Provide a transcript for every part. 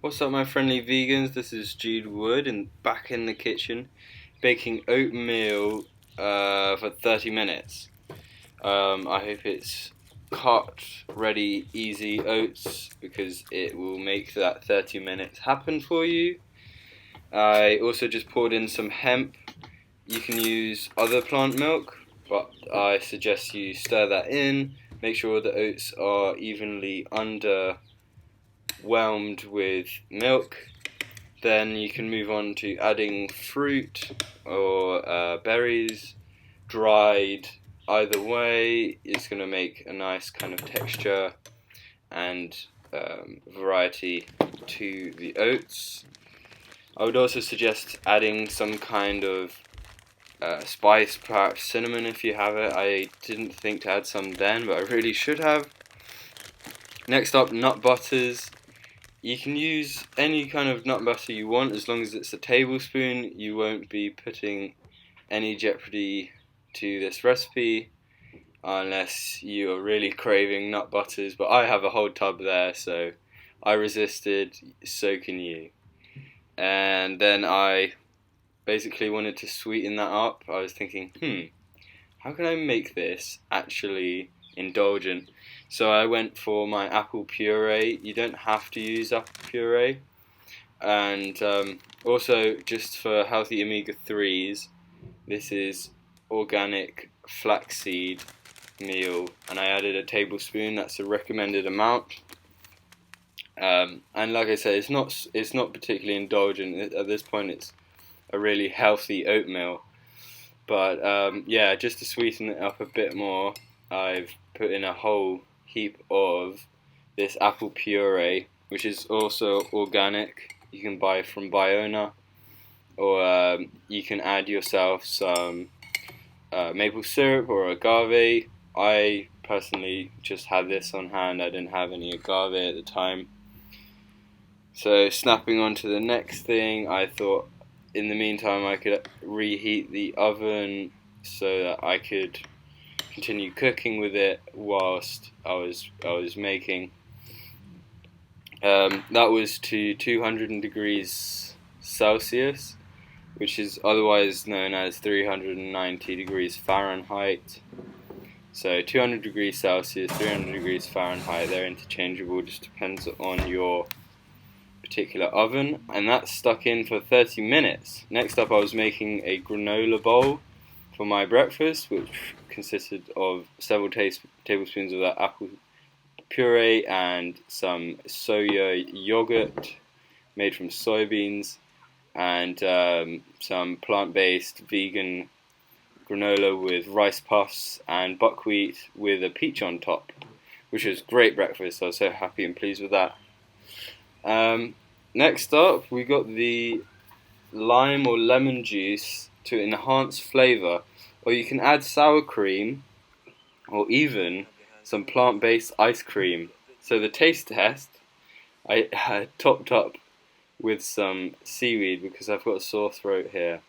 What's up, my friendly vegans? This is Jude Wood, and back in the kitchen, baking oatmeal for 30 minutes. I hope it's cut, ready, easy oats because it will make that 30 minutes happen for you. I also just poured in some hemp. You can use other plant milk, but I suggest you stir that in. Make sure the oats are evenly underwhelmed with milk. Then you can move on to adding fruit or berries, dried. Either way, it's going to make a nice kind of texture and variety to the oats. I would also suggest adding some kind of spice, perhaps cinnamon if you have it. I didn't think to add some then, but I really should have. Next up, nut butters. You can use any kind of nut butter you want as long as it's a tablespoon. You won't be putting any jeopardy to this recipe unless you are really craving nut butters, but I have a whole tub there, so I resisted, so can you. And then I basically wanted to sweeten that up. I was thinking, how can I make this actually indulgent? So I went for my apple puree. You don't have to use apple puree. And also, just for healthy omega-3s, this is organic flaxseed meal, and I added a tablespoon. That's a recommended amount. And like I said, it's not particularly indulgent. At this point, it's a really healthy oatmeal. But yeah, just to sweeten it up a bit more, I've put in a whole heap of this apple puree, which is also organic. You can buy from Biona, or you can add yourself some maple syrup or agave. I personally just had this on hand. I didn't have any agave at the time. So snapping on to the next thing, I thought in the meantime I could reheat the oven so that I could continue cooking with it whilst I was making. That was to 200 degrees Celsius, which is otherwise known as 390 degrees Fahrenheit. So 200 degrees Celsius, 300 degrees Fahrenheit, they're interchangeable, just depends on your particular oven. And that's stuck in for 30 minutes. Next up, I was making a granola bowl for my breakfast, which consisted of several tablespoons of that apple puree and some soya yogurt made from soybeans, and some plant-based vegan granola with rice puffs and buckwheat with a peach on top, which was great breakfast. I was so happy and pleased with that. Next up, we got the lime or lemon juice to enhance flavour, or you can add sour cream or even some plant-based ice cream. So the taste test, I topped up with some seaweed because I've got a sore throat here.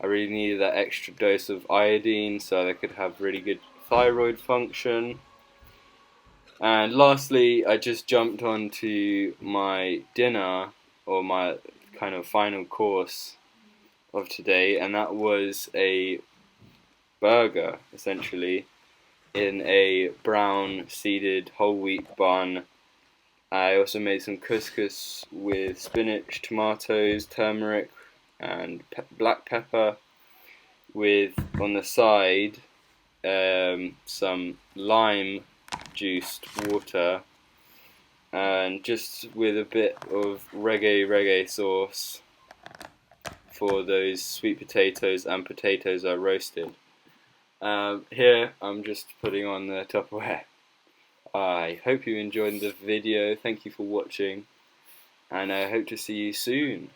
I really needed that extra dose of iodine so that I could have really good thyroid function. And lastly, I just jumped onto my dinner, or my kind of final course of today, and that was a burger, essentially, in a brown seeded whole wheat bun. I also made some couscous with spinach, tomatoes, turmeric, and black pepper, with on the side some lime juiced water, and just with a bit of reggae sauce for those sweet potatoes and potatoes I roasted. Here I'm just putting on the Tupperware. I hope you enjoyed the video. Thank you for watching, and I hope to see you soon.